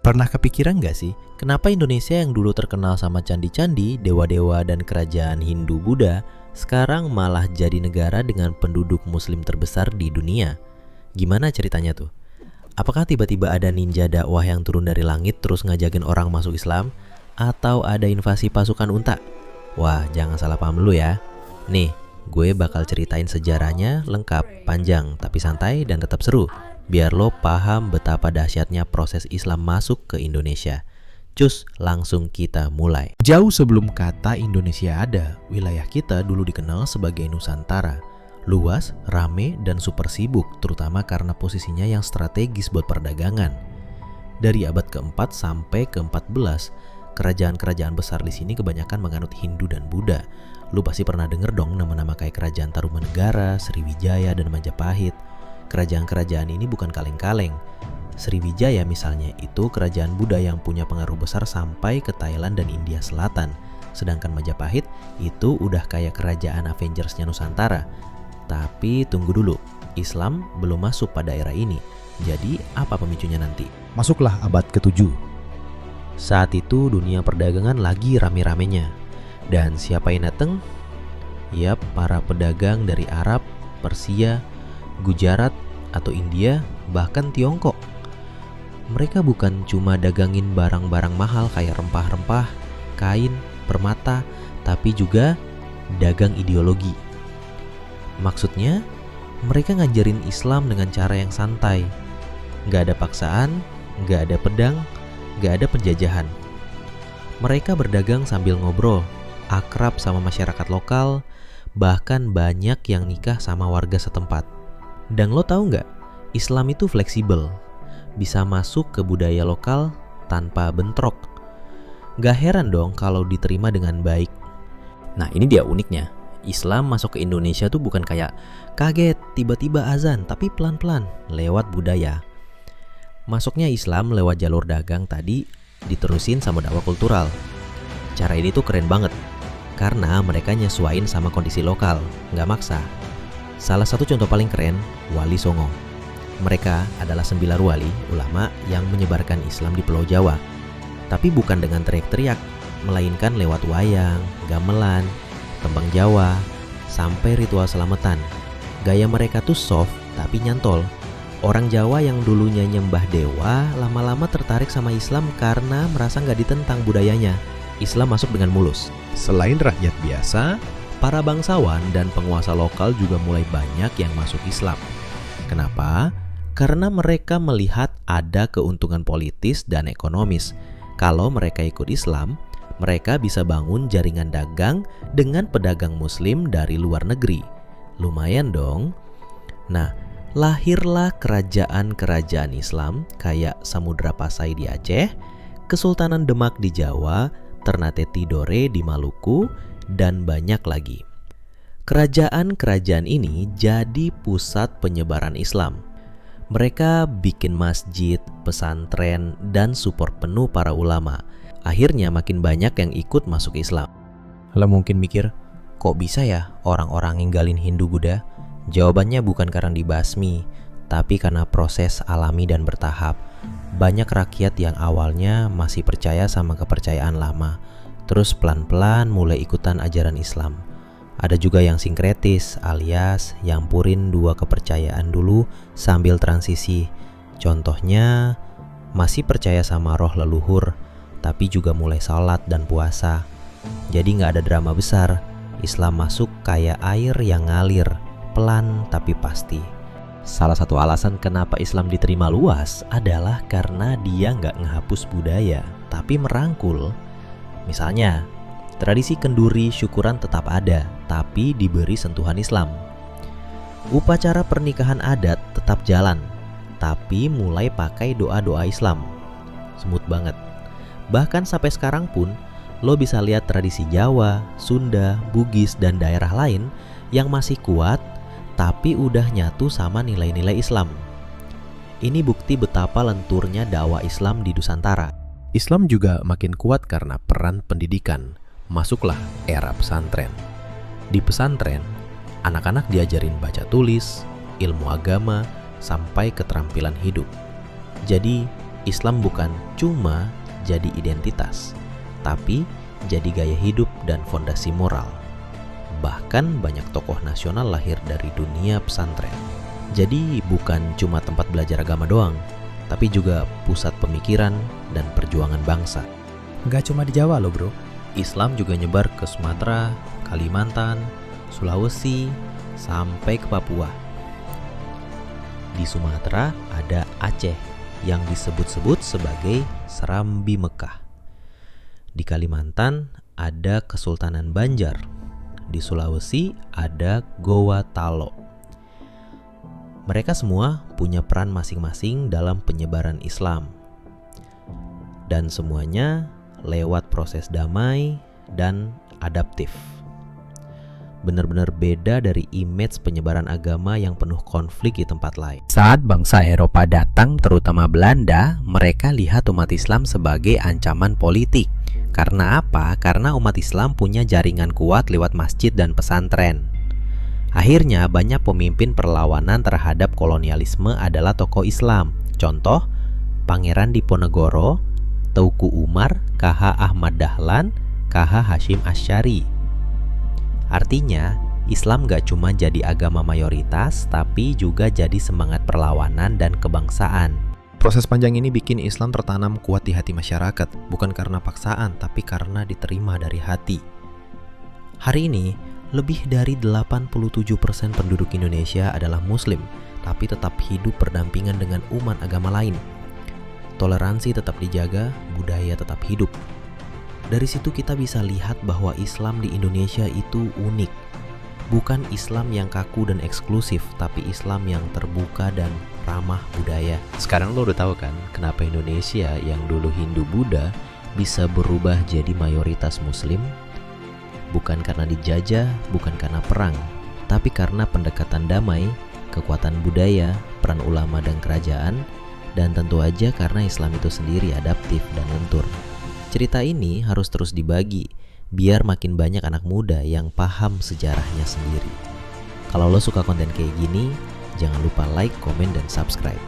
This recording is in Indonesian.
Pernah kepikiran gak sih, kenapa Indonesia yang dulu terkenal sama candi-candi, dewa-dewa, dan kerajaan Hindu-Buddha, sekarang malah jadi negara dengan penduduk muslim terbesar di dunia? Gimana ceritanya tuh? Apakah tiba-tiba ada ninja dakwah yang turun dari langit terus ngajakin orang masuk Islam? Atau ada invasi pasukan unta? Wah, jangan salah paham dulu ya. Nih, gue bakal ceritain sejarahnya lengkap, panjang, tapi santai dan tetap seru. Biar lo paham betapa dahsyatnya proses Islam masuk ke Indonesia. Cus, langsung kita mulai. Jauh sebelum kata Indonesia ada, wilayah kita dulu dikenal sebagai Nusantara. Luas, rame, dan super sibuk, terutama karena posisinya yang strategis buat perdagangan. Dari abad ke-4 sampai ke-14, kerajaan-kerajaan besar di sini kebanyakan menganut Hindu dan Buddha. Lu pasti pernah denger dong nama-nama kayak Kerajaan Tarumanegara, Sriwijaya, dan Majapahit. Kerajaan-kerajaan ini bukan kaleng-kaleng. Sriwijaya misalnya itu kerajaan Buddha yang punya pengaruh besar sampai ke Thailand dan India Selatan. Sedangkan Majapahit itu udah kayak kerajaan Avengers-nya Nusantara. Tapi tunggu dulu, Islam belum masuk pada era ini. Jadi apa pemicunya nanti? Masuklah abad ke-7. Saat itu dunia perdagangan lagi rame-ramenya. Dan siapa yang datang? Yap, para pedagang dari Arab, Persia, Gujarat, atau India, bahkan Tiongkok. Mereka bukan cuma dagangin barang-barang mahal kayak rempah-rempah, kain, permata, tapi juga dagang ideologi. Maksudnya, mereka ngajarin Islam dengan cara yang santai. Gak ada paksaan, gak ada pedang, gak ada penjajahan. Mereka berdagang sambil ngobrol, akrab sama masyarakat lokal, bahkan banyak yang nikah sama warga setempat. Dan lo tahu nggak, Islam itu fleksibel, bisa masuk ke budaya lokal tanpa bentrok. Gak heran dong kalau diterima dengan baik. Nah, ini dia uniknya, Islam masuk ke Indonesia tuh bukan kayak kaget tiba-tiba azan, tapi pelan-pelan lewat budaya. Masuknya Islam lewat jalur dagang tadi diterusin sama dakwah kultural. Cara ini tuh keren banget, karena mereka nyesuain sama kondisi lokal, nggak maksa. Salah satu contoh paling keren, Wali Songo. Mereka adalah 9 wali, ulama yang menyebarkan Islam di Pulau Jawa. Tapi bukan dengan teriak-teriak, melainkan lewat wayang, gamelan, tembang Jawa, sampai ritual selamatan. Gaya mereka tuh soft tapi nyantol. Orang Jawa yang dulunya nyembah dewa, lama-lama tertarik sama Islam karena merasa nggak ditentang budayanya. Islam masuk dengan mulus. Selain rakyat biasa, Para bangsawan dan penguasa lokal juga mulai banyak yang masuk Islam. Kenapa? Karena mereka melihat ada keuntungan politis dan ekonomis. Kalau mereka ikut Islam, mereka bisa bangun jaringan dagang dengan pedagang muslim dari luar negeri. Lumayan dong. Nah, lahirlah kerajaan-kerajaan Islam kayak Samudra Pasai di Aceh, Kesultanan Demak di Jawa, Ternate Tidore di Maluku, dan banyak lagi. Kerajaan-kerajaan ini jadi pusat penyebaran Islam. Mereka bikin masjid, pesantren, dan support penuh para ulama. Akhirnya makin banyak yang ikut masuk Islam. Lo mungkin mikir, kok bisa ya orang-orang ninggalin Hindu Buddha? Jawabannya bukan karena dibasmi, tapi karena proses alami dan bertahap. Banyak rakyat yang awalnya masih percaya sama kepercayaan lama, terus pelan-pelan mulai ikutan ajaran Islam. Ada juga yang sinkretis, alias yang purin dua kepercayaan dulu sambil transisi. Contohnya, masih percaya sama roh leluhur, tapi juga mulai salat dan puasa. Jadi gak ada drama besar. Islam masuk kayak air yang ngalir, pelan tapi pasti. Salah satu alasan kenapa Islam diterima luas adalah karena dia gak ngehapus budaya, tapi merangkul. Misalnya, tradisi kenduri syukuran tetap ada, tapi diberi sentuhan Islam. Upacara pernikahan adat tetap jalan, tapi mulai pakai doa-doa Islam. Smooth banget. Bahkan sampai sekarang pun, lo bisa lihat tradisi Jawa, Sunda, Bugis, dan daerah lain yang masih kuat, tapi udah nyatu sama nilai-nilai Islam. Ini bukti betapa lenturnya dakwah Islam di Nusantara. Islam juga makin kuat karena peran pendidikan. Masuklah era pesantren. Di pesantren, anak-anak diajarin baca tulis, ilmu agama, sampai keterampilan hidup. Jadi, Islam bukan cuma jadi identitas, tapi jadi gaya hidup dan fondasi moral. Bahkan banyak tokoh nasional lahir dari dunia pesantren. Jadi bukan cuma tempat belajar agama doang, tapi juga pusat pemikiran dan perjuangan bangsa. Nggak cuma di Jawa loh bro. Islam juga nyebar ke Sumatera, Kalimantan, Sulawesi, sampai ke Papua. Di Sumatera ada Aceh yang disebut-sebut sebagai Serambi Mekah. Di Kalimantan ada Kesultanan Banjar. Di Sulawesi ada Goa Talo. Mereka semua punya peran masing-masing dalam penyebaran Islam. Dan semuanya lewat proses damai dan adaptif. Benar-benar beda dari image penyebaran agama yang penuh konflik di tempat lain. Saat bangsa Eropa datang, terutama Belanda, mereka lihat umat Islam sebagai ancaman politik. Karena apa? Karena umat Islam punya jaringan kuat lewat masjid dan pesantren. Akhirnya banyak pemimpin perlawanan terhadap kolonialisme adalah tokoh Islam. Contoh, Pangeran Diponegoro, Teuku Umar, KH Ahmad Dahlan, KH Hashim Asy'ari. Artinya, Islam gak cuma jadi agama mayoritas, tapi juga jadi semangat perlawanan dan kebangsaan. Proses panjang ini bikin Islam tertanam kuat di hati masyarakat, bukan karena paksaan, tapi karena diterima dari hati. Hari ini, lebih dari 87% penduduk Indonesia adalah Muslim, tapi tetap hidup berdampingan dengan umat agama lain. Toleransi tetap dijaga, budaya tetap hidup. Dari situ kita bisa lihat bahwa Islam di Indonesia itu unik. Bukan Islam yang kaku dan eksklusif, tapi Islam yang terbuka dan ramah budaya. Sekarang lo udah tahu kan kenapa Indonesia yang dulu Hindu-Buddha bisa berubah jadi mayoritas Muslim? Bukan karena dijajah, bukan karena perang, tapi karena pendekatan damai, kekuatan budaya, peran ulama dan kerajaan, dan tentu aja karena Islam itu sendiri adaptif dan lentur. Cerita ini harus terus dibagi, biar makin banyak anak muda yang paham sejarahnya sendiri. Kalau lo suka konten kayak gini, jangan lupa like, komen, dan subscribe.